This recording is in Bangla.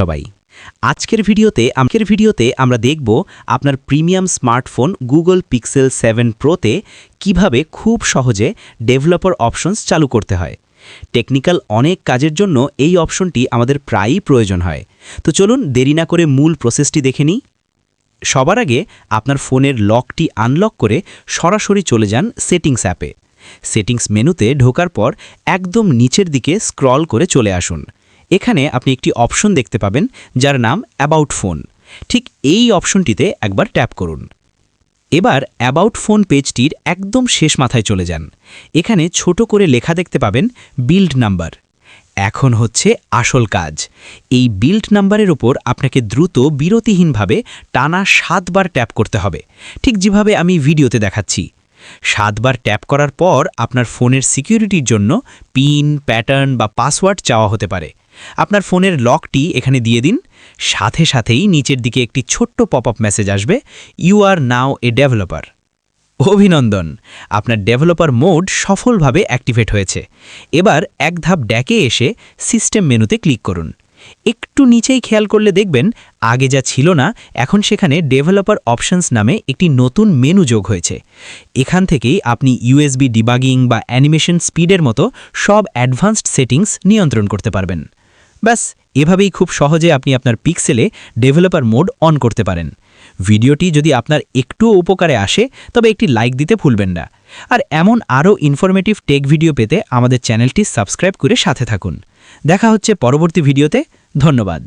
সবাই আজকের ভিডিওতে আমরা দেখব আপনার প্রিমিয়াম স্মার্টফোন গুগল পিক্সেল 7 প্রোতে কিভাবে খুব সহজে ডেভেলপার অপশনস চালু করতে হয়। টেকনিক্যাল অনেক কাজের জন্য এই অপশনটি আমাদের প্রায়ই প্রয়োজন হয়। তো চলুন দেরি না করে মূল প্রসেসটি দেখে নিই। সবার আগে আপনার ফোনের লকটি আনলক করে সরাসরি চলে যান সেটিংস অ্যাপে। সেটিংস মেনুতে ঢোকার পর একদম নিচের দিকে স্ক্রল করে চলে আসুন। এখানে আপনি একটি অপশন দেখতে পাবেন যার নাম অ্যাবাউট ফোন। ঠিক এই অপশনটিতে একবার ট্যাপ করুন। এবার অ্যাবাউট ফোন পেজটির একদম শেষ মাথায় চলে যান। এখানে ছোট করে লেখা দেখতে পাবেন বিল্ড নাম্বার। এখন হচ্ছে আসল কাজ। এই বিল্ড নাম্বারের ওপর আপনাকে দ্রুত বিরতিহীনভাবে টানা 7 বার ট্যাপ করতে হবে, ঠিক যেভাবে আমি ভিডিওতে দেখাচ্ছি। 7 বার ট্যাপ করার পর আপনার ফোনের সিকিউরিটির জন্য পিন, প্যাটার্ন বা পাসওয়ার্ড চাওয়া হতে পারে। আপনার ফোনের লকটি এখানে দিয়ে দিন। সাথেই নিচের দিকে একটি ছোট্ট পপআপ মেসেজ আসবে, you are now a developer. অভিনন্দন, আপনার ডেভেলপার মোড সফলভাবে অ্যাক্টিভেট হয়েছে। এবার এক ধাপ ড্যাকে এসে সিস্টেম মেনুতে ক্লিক করুন। একটু নিচেই খেয়াল করলে দেখবেন আগে যা ছিল না, এখন সেখানে ডেভেলপার অপশনস নামে একটি নতুন মেনু যোগ হয়েছে। এখান থেকেই আপনি ইউএসবি ডিবাগিং বা অ্যানিমেশন স্পিডের মতো সব অ্যাডভান্সড সেটিংস নিয়ন্ত্রণ করতে পারবেন। ব্যাস, এভাবেই খুব সহজে আপনি আপনার পিক্সেলে ডেভেলপার মোড অন করতে পারেন। ভিডিওটি যদি আপনার একটুও উপকারে আসে তবে একটি লাইক দিতে ভুলবেন না। আর এমন আরও ইনফরমেটিভ টেক ভিডিও পেতে আমাদের চ্যানেলটি সাবস্ক্রাইব করে সাথে থাকুন। দেখা হচ্ছে পরবর্তী ভিডিওতে। ধন্যবাদ।